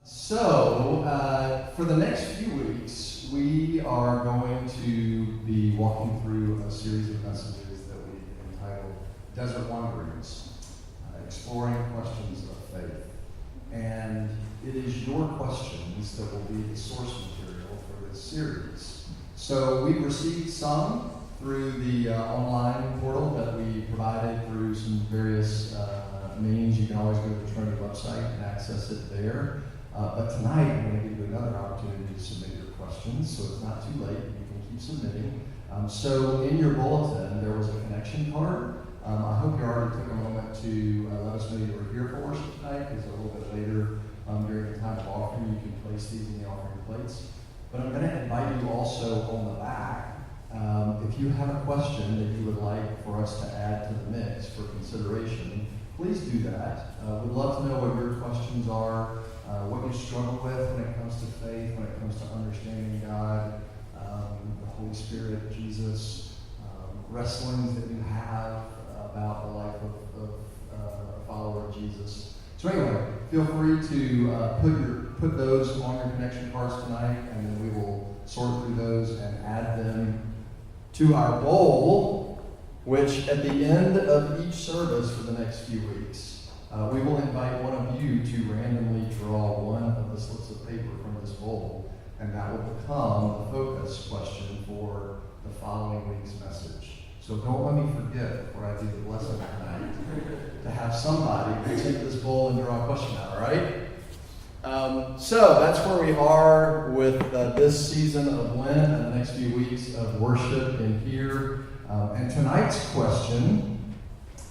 For the next few weeks, we are going to be walking through a series of messages that we entitled Desert Wanderings, exploring questions of faith. And it is your questions that will be the source material for this series. So we've received some through the online portal that we provided through some various means. You can always go to the Trinity website and access it there. But tonight, I'm going to give you another opportunity to submit your questions, so it's not too late. You can keep submitting. So in your bulletin, there was a connection card. I hope you already took a moment to let us know you were here for worship tonight, because a little bit later during the time of offering, you can place these in the offering plates. But I'm going to invite you also on the back, if you have a question that you would like for us to add to the mix for consideration, please do that. We'd love to know what your questions are. What you struggle with when it comes to faith, when it comes to understanding God, the Holy Spirit, Jesus, wrestlings that you have about the life of a follower of Jesus. So anyway, feel free to put those on your connection cards tonight, and then we will sort through those and add them to our bowl, which at the end of each service for the next few weeks, we will invite one of you to randomly draw one of the slips of paper from this bowl, and that will become the focus question for the following week's message. So don't let me forget before I do the blessing tonight to have somebody take this bowl and draw a question out, all right? So that's where we are with this season of Lent and the next few weeks of worship in here. And tonight's question,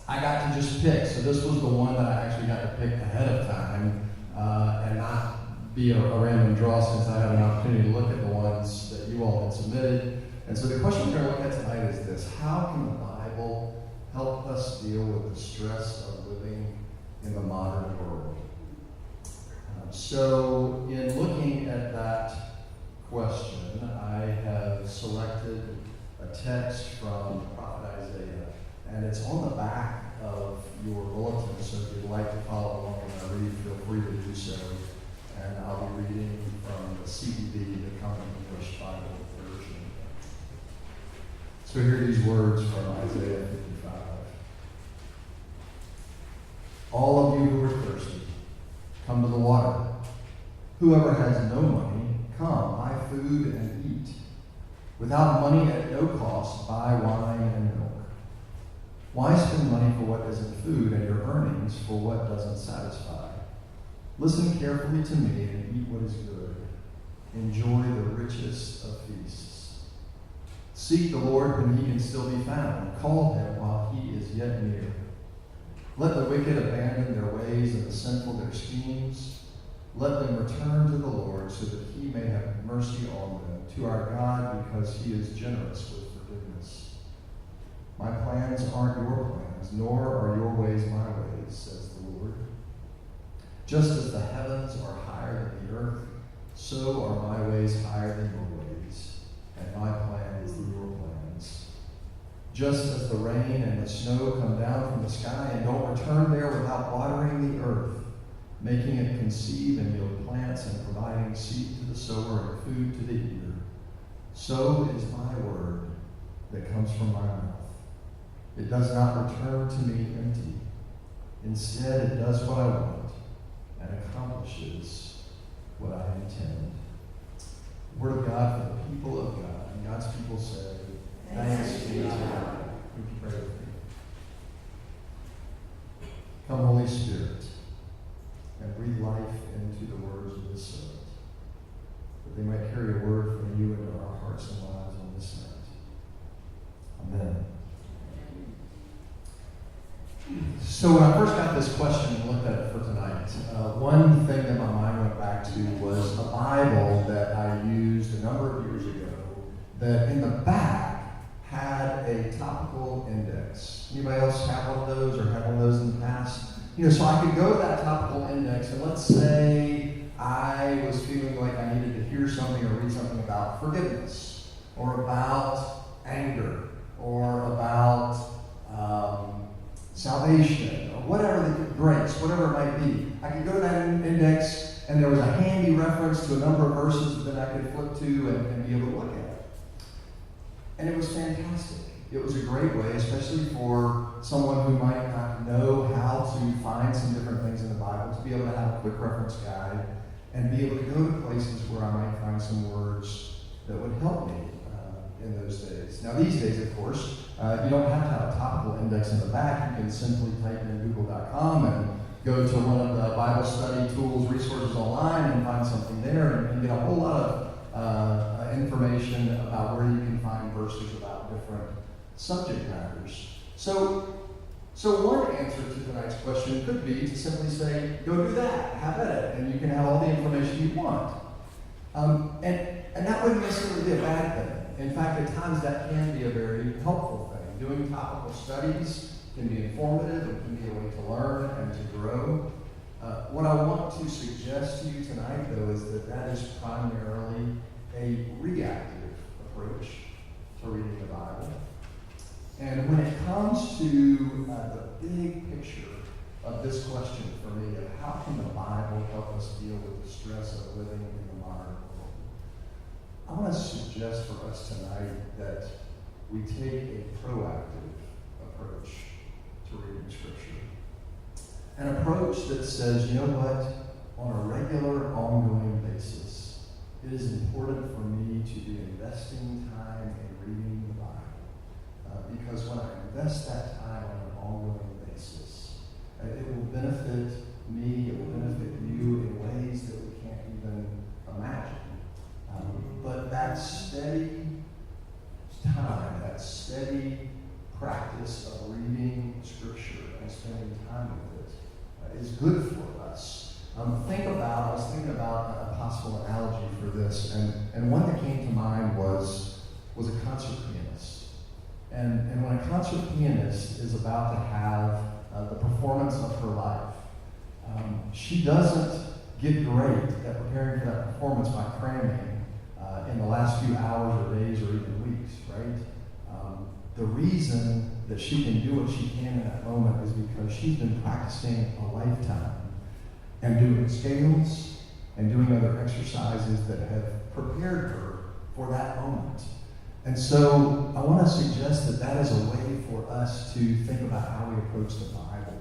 I got to just pick. So this was the one that I actually got to pick ahead of time and not be a random draw, since I had an opportunity to look at the ones that you all had submitted. And so the question we're going to look at tonight is this: how can the Bible help us deal with the stress of living in the modern world? So in looking at that question, I have selected a text from the prophet Isaiah. And it's on the back of your bulletin, so if you'd like to follow along when I read, feel free to do so. And I'll be reading from the CEV, the Common English Bible version. So here are these words from Isaiah 55. All of you who are thirsty, come to the water. Whoever has no money, come, buy food and eat. Without money at no cost, buy wine and milk. Why spend money for what isn't food and your earnings for what doesn't satisfy? Listen carefully to me and eat what is good. Enjoy the richest of feasts. Seek the Lord when he can still be found. Call him while he is yet near. Let the wicked abandon their ways and the sinful their schemes. Let them return to the Lord so that he may have mercy on them, to our God, because he is generous with forgiveness. My plans aren't your plans, nor are your ways my ways, says the Lord. Just as the heavens are higher than the earth, so are my ways higher than your ways, and my plans than your plans. Just as the rain and the snow come down from the sky and don't return there without watering the earth, making it conceive and yield plants and providing seed to the sower and food to the eater, so is my word that comes from my mouth. It does not return to me empty. Instead, it does what I want and accomplishes what I intend. Word of God for the people of God. And God's people say, thanks be to God. Would you pray with me? Come, Holy Spirit, and breathe life into the words of this servant, that they might carry a word from you into our hearts and lives on this night. Amen. So when I first got this question and looked at it for tonight, one thing that my mind went back to was a Bible that I used a number of years ago that in the back had a topical index. Anybody else have one of those or had one of those in the past? So I could go to that topical index, and let's say I was feeling like I needed to hear something or read something about forgiveness, or about anger, or about salvation, or whatever, grace, whatever it might be. I could go to that index and there was a handy reference to a number of verses that I could flip to and be able to look at. And it was fantastic. It was a great way, especially for someone who might not know how to find some different things in the Bible, to be able to have a quick reference guide and be able to go to places where I might find some words that would help me in those days. Now these days, of course, you don't have to have a topical index in the back. You can simply type in google.com and go to one of the Bible study tools, resources online and find something there and get a whole lot of information about where you can find verses about different subject matters. So one answer to tonight's question could be to simply say, go do that, have at it, and you can have all the information you want. And that wouldn't necessarily be a bad thing. In fact, at times that can be a very helpful thing. Doing topical studies can be informative and can be a way to learn and to grow. What I want to suggest to you tonight, though, is that is primarily a reactive approach to reading the Bible. And when it comes to the big picture of this question for me of how can the Bible help us deal with the stress of living in the modern world, I want to suggest for us tonight that we take a proactive approach to reading Scripture. An approach that says, you know what, on a regular, ongoing basis, it is important for me to be investing time in reading the Bible. Because when I invest that time on an ongoing basis, it will benefit me, it will benefit you in ways that we can't even imagine. But that steady time, that steady practice of reading Scripture and spending time with it is good for us. I was thinking about a possible analogy for this, and one that came to mind was a concert pianist. And when a concert pianist is about to have the performance of her life, she doesn't get great at preparing for that performance by cramming in the last few hours or days or even weeks, right? The reason that she can do what she can in that moment is because she's been practicing a lifetime and doing scales and doing other exercises that have prepared her for that moment. And so I want to suggest that is a way for us to think about how we approach the Bible,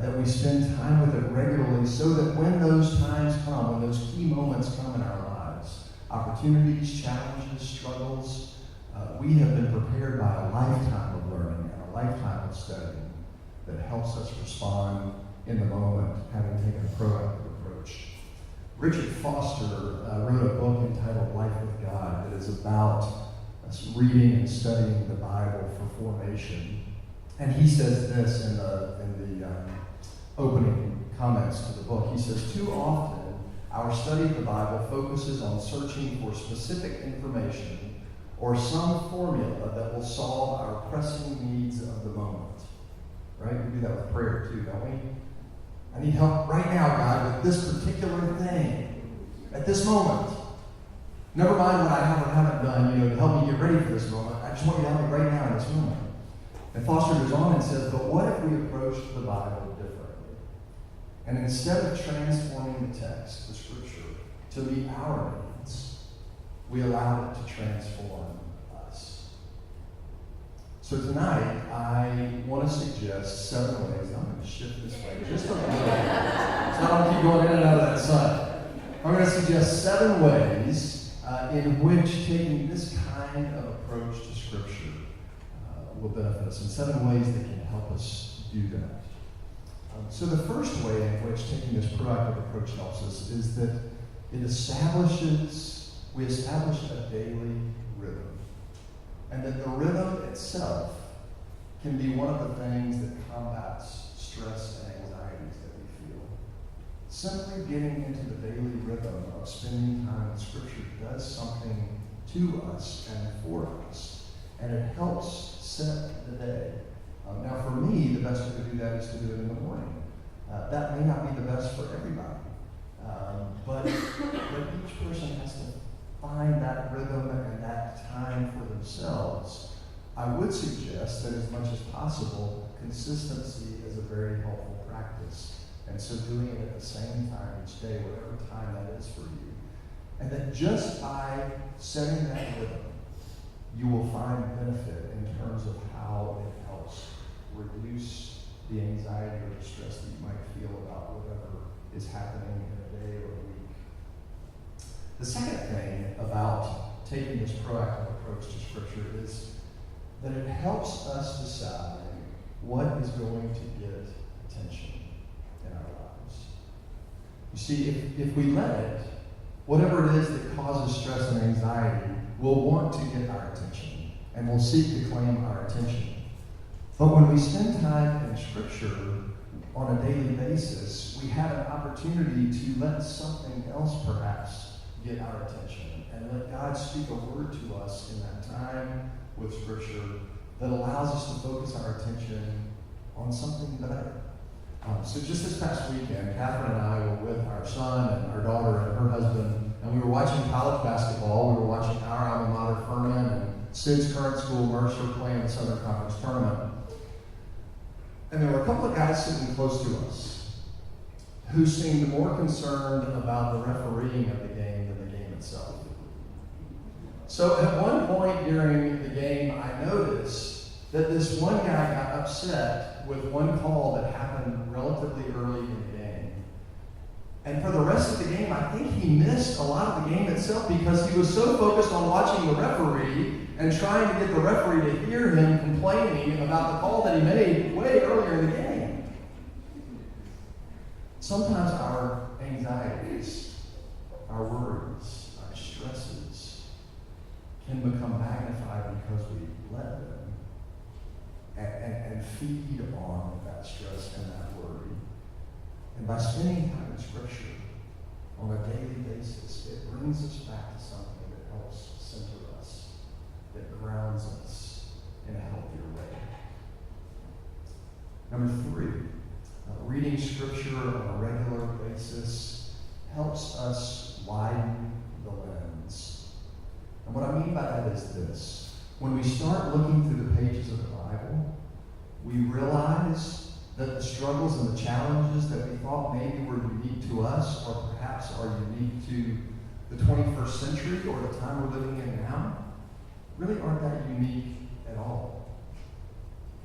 that we spend time with it regularly so that when those times come, when those key moments come in our lives, opportunities, challenges, struggles, we have been prepared by a lifetime of learning and a lifetime of studying that helps us respond in the moment, having taken a proactive approach. Richard Foster wrote a book entitled Life with God that is about reading and studying the Bible for formation. And he says this in the opening comments to the book. He says, too often, our study of the Bible focuses on searching for specific information or some formula that will solve our pressing needs of the moment. Right? We do that with prayer too, don't we? I need help right now, God, with this particular thing at this moment. Never mind what I have or haven't done, to help me get ready for this moment. I just want you to help me right now in this moment. And Foster goes on and says, but what if we approach the Bible differently? And instead of transforming the text, the Scripture, to meet our needs, we allow it to transform us. So tonight, I want to suggest 7 ways. I'm going to shift this way just a little bit, so I don't keep going in and out of that sun. I'm going to suggest 7 ways in which taking this kind of approach to Scripture will benefit us, and 7 ways that can help us do that. So the first way in which taking this proactive approach helps us is that we establish a daily rhythm. And that the rhythm itself can be one of the things that combats stress and anxieties that we feel. Simply getting into the daily rhythm of spending time in Scripture does something to us and for us, and it helps set the day. Now for me, the best way to do that is to do it in the morning. That may not be the best for everybody, but each person has to find that rhythm and that time for themselves. I would suggest that as much as possible, consistency is a very helpful practice. And so doing it at the same time each day, whatever time that is for you. And that just by setting that rhythm, you will find benefit in terms of how it helps reduce the anxiety or the stress that you might feel about whatever is happening in a day or a week. The second thing about taking this proactive approach to Scripture is that it helps us decide what is going to get attention in our lives. You see, if we let it, whatever it is that causes stress and anxiety will want to get our attention and will seek to claim our attention. But when we spend time in Scripture on a daily basis, we have an opportunity to let something else perhaps get our attention and let God speak a word to us in that time with Scripture that allows us to focus our attention on something better. So just this past weekend, Catherine and I were with our son and our daughter and her husband, and we were watching college basketball. We were watching our alma mater, Furman, and Sid's current school, Mercer, playing the Southern Conference Tournament. And there were a couple of guys sitting close to us who seemed more concerned about the refereeing of the game than the game itself. So at one point during the game, I noticed that this one guy got upset with one call that happened relatively early in the game. And for the rest of the game, I think he missed a lot of the game itself because he was so focused on watching the referee and trying to get the referee to hear him complaining about the call that he made way earlier in the game. Sometimes our anxieties, our worries, our stresses can become magnified because we let them and feed on that stress and that worry. And by spending time in Scripture on a daily basis, it brings us back to something that helps center us, that grounds us in a healthier way. Number 3, reading Scripture on a regular basis helps us widen the lens. And what I mean by that is this. When we start looking through the pages of the Bible, we realize that the struggles and the challenges that we thought maybe were unique to us, or perhaps are unique to the 21st century or the time we're living in now, really aren't that unique at all.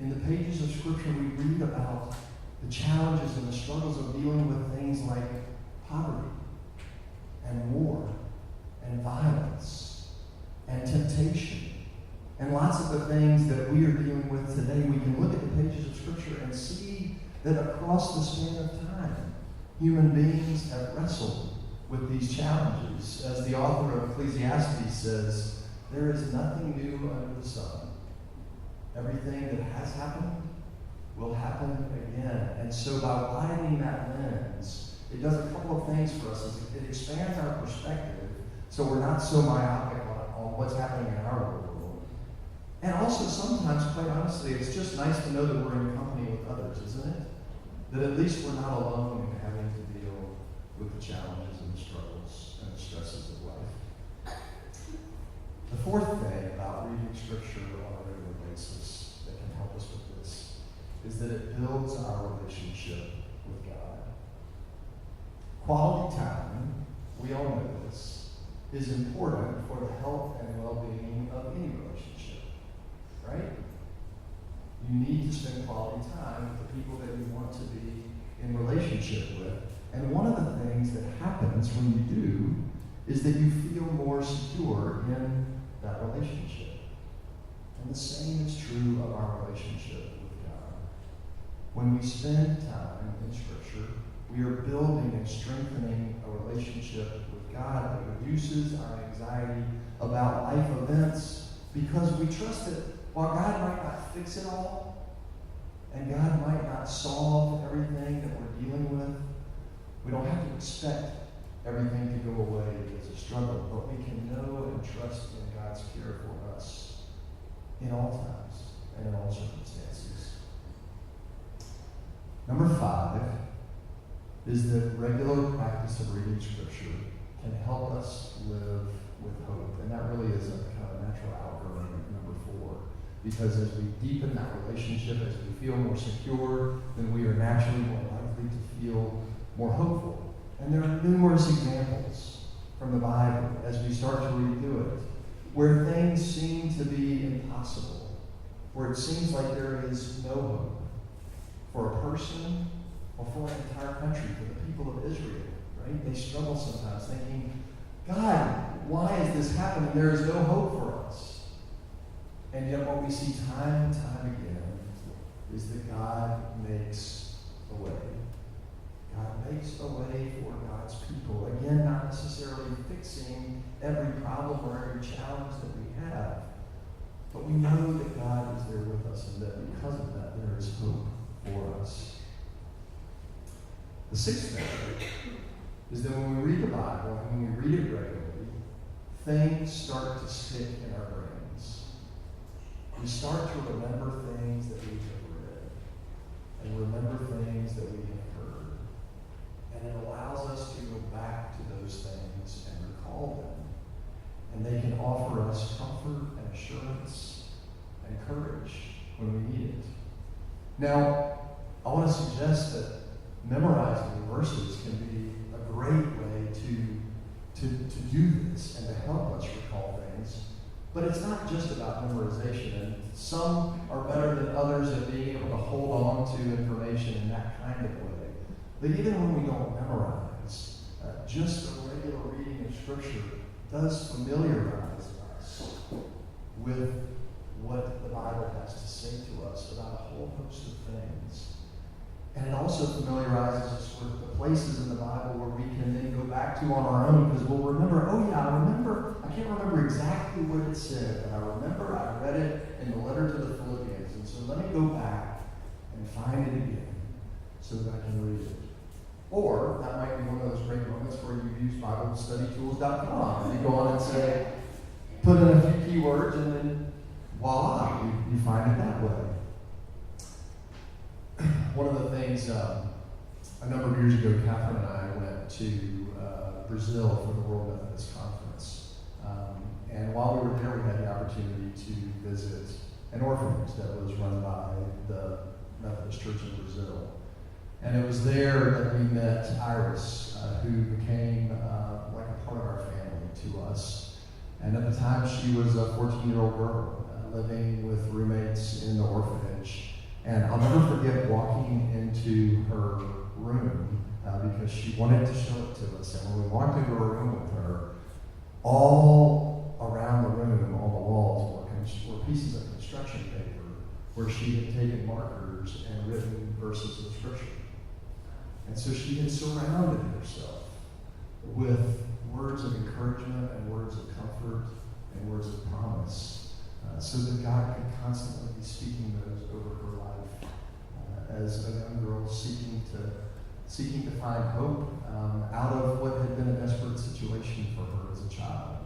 In the pages of Scripture, we read about the challenges and the struggles of dealing with things like poverty and war and violence and temptation and lots of the things that we are dealing with today. We can look at the pages of Scripture and see that across the span of time, human beings have wrestled with these challenges. As the author of Ecclesiastes says, there is nothing new under the sun. Everything that has happened will happen again. And so by widening that lens, it does a couple of things for us. It expands our perspective so we're not so myopic on what's happening in our world. And also sometimes, quite honestly, it's just nice to know that we're in company with others, isn't it? That at least we're not alone in having to deal with the challenges and the struggles and the stresses of life. The fourth thing about reading Scripture on a regular basis that can help us with this is that it builds our relationship with God. Quality time, we all know this, is important for the health and well-being of any relationship, right? You need to spend quality time with the people that you want to be in relationship with. And one of the things that happens when you do is that you feel more secure in that relationship. And the same is true of our relationship with God. When we spend time in Scripture, we are building and strengthening a relationship with God that reduces our anxiety about life events because we trust that while God might not fix it all, and God might not solve everything that we're dealing with, we don't have to expect everything to go away as a struggle, but we can know and trust in God's care for us in all times and in all circumstances. Number 5 is that regular practice of reading Scripture can help us live with hope. And that really is a kind of natural outgrowing of number 4. Because as we deepen that relationship, as we feel more secure, then we are naturally more likely likely to feel more hopeful. And there are numerous examples from the Bible as we start to read through it where things seem to be impossible, where it seems like there is no hope for a person or for an entire country, for the people of Israel, right? They struggle sometimes thinking, God, why is this happening? There is no hope for us. And yet what we see time and time again is that God makes a way. God makes a way for God's people. Again, not necessarily fixing every problem or every challenge that we have, but we know that God is there with us and that because of that, there is hope for us. The sixth thing is that when we read the Bible and when we read it regularly, things start to stick in our brains. We start to remember things that we have read and remember things that we have heard. And it allows us to go back to those things and recall them. And they can offer us comfort and assurance and courage when we need it. Now, I want to suggest that memorizing verses can be a great way to do this and to help us recall things. But it's not just about memorization. And some are better than others at being able to hold on to information in that kind of way. But even when we don't memorize, just a regular reading of Scripture does familiarize us with what the Bible has to say to us about a whole host of things. And it also familiarizes us with the places in the Bible where we can then go back to on our own, because we'll remember, I can't remember exactly what it said, but I remember I read it in the letter to the Philippians, and so let me go back and find it again so that I can read it. Or that might be one of those great moments where you use BibleStudyTools.com, and you go on and say, put in a few keywords, and then voila, you find it that way. One of the things, a number of years ago, Catherine and I went to Brazil for the World Methodist Conference. And while we were there, we had the opportunity to visit an orphanage that was run by the Methodist Church in Brazil. And it was there that we met Iris, who became like a part of our family to us. And at the time, she was a 14-year-old girl living with roommates in the orphanage. And I'll never forget walking into her room because she wanted to show it to us. And when we walked into her room with her, all around the room, on the walls, were pieces of construction paper where she had taken markers and written verses of Scripture. And so she had surrounded herself with words of encouragement and words of comfort and words of promise. So that God could constantly be speaking those over her life as a young girl seeking to find hope out of what had been a desperate situation for her as a child.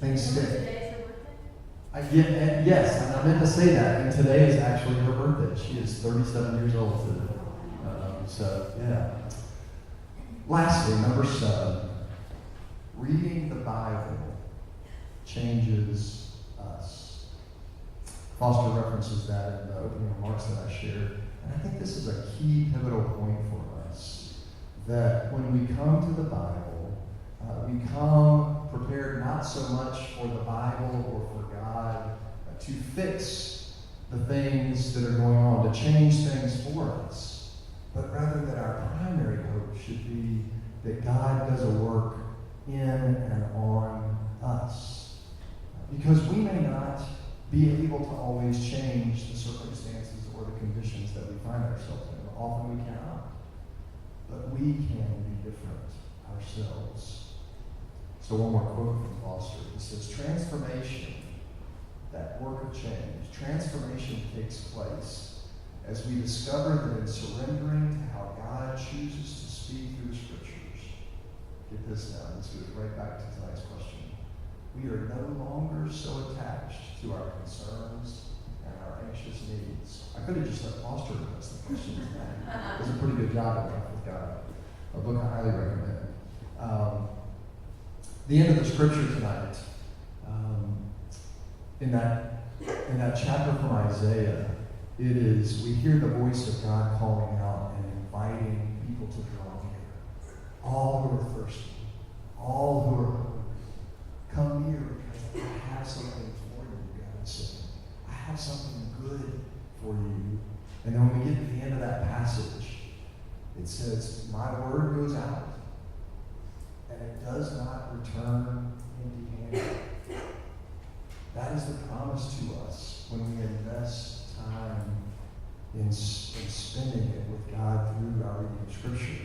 Things stick. Today is her birthday? Yes, and I meant to say that. And today is actually her birthday. She is 37 years old today. So, yeah. Lastly, number 7, reading the Bible changes us. Foster references that in the opening remarks that I shared. And I think this is a key pivotal point for us, that when we come to the Bible, we come prepared not so much for the Bible or for God to fix the things that are going on, to change things for us, but rather that our primary hope should be that God does a work in and on us. Because we may not be able to always change the circumstances or the conditions that we find ourselves in. Often we cannot. But we can be different ourselves. So one more quote from Foster. It says, transformation, that work of change, transformation takes place as we discover that in surrendering to how God chooses to speak through the Scriptures. Get this now, this goes right back to tonight's question. We are no longer so attached to our concerns and our anxious needs. I could have just let Foster address the question. It was a pretty good job of that with God. A book I highly recommend. The end of the Scripture tonight, in that chapter from Isaiah, we hear the voice of God calling out and inviting people to draw near. All who are thirsty, all who are hungry, come near because I have something for you, God is saying. I have something good for you. And then when we get to the end of that passage, it says, my word goes out, and it does not return empty-handed. That is the promise to us when we invest time in spending it with God through our reading of Scripture.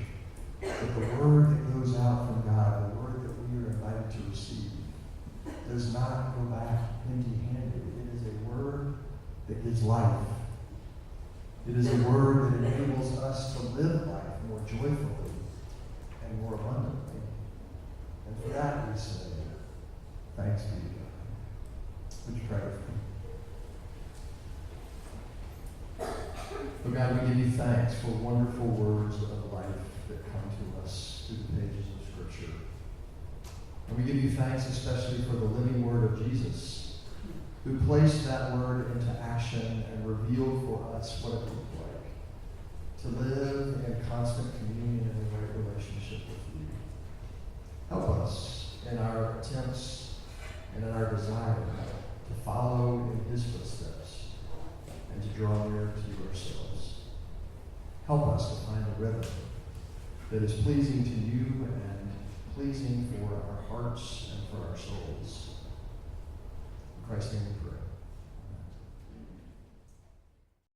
That the word that goes out from God, the word that we are invited to receive, does not go back empty-handed. It is a word that gives life. It is a word that enables us to live life more joyfully and more abundantly. And for that we say, thanks be to God. Would you pray with me? Oh God, we give you thanks for wonderful words of life that come to us through the pages of Scripture. And we give you thanks especially for the living word of Jesus, who placed that word into action and revealed for us what it looked like to live in constant communion and a right relationship with you. Help us in our attempts and in our desire to follow in his footsteps and to draw near to you ourselves. Help us to find a rhythm that is pleasing to you and pleasing for our hearts and for our souls. In Christ's name we pray.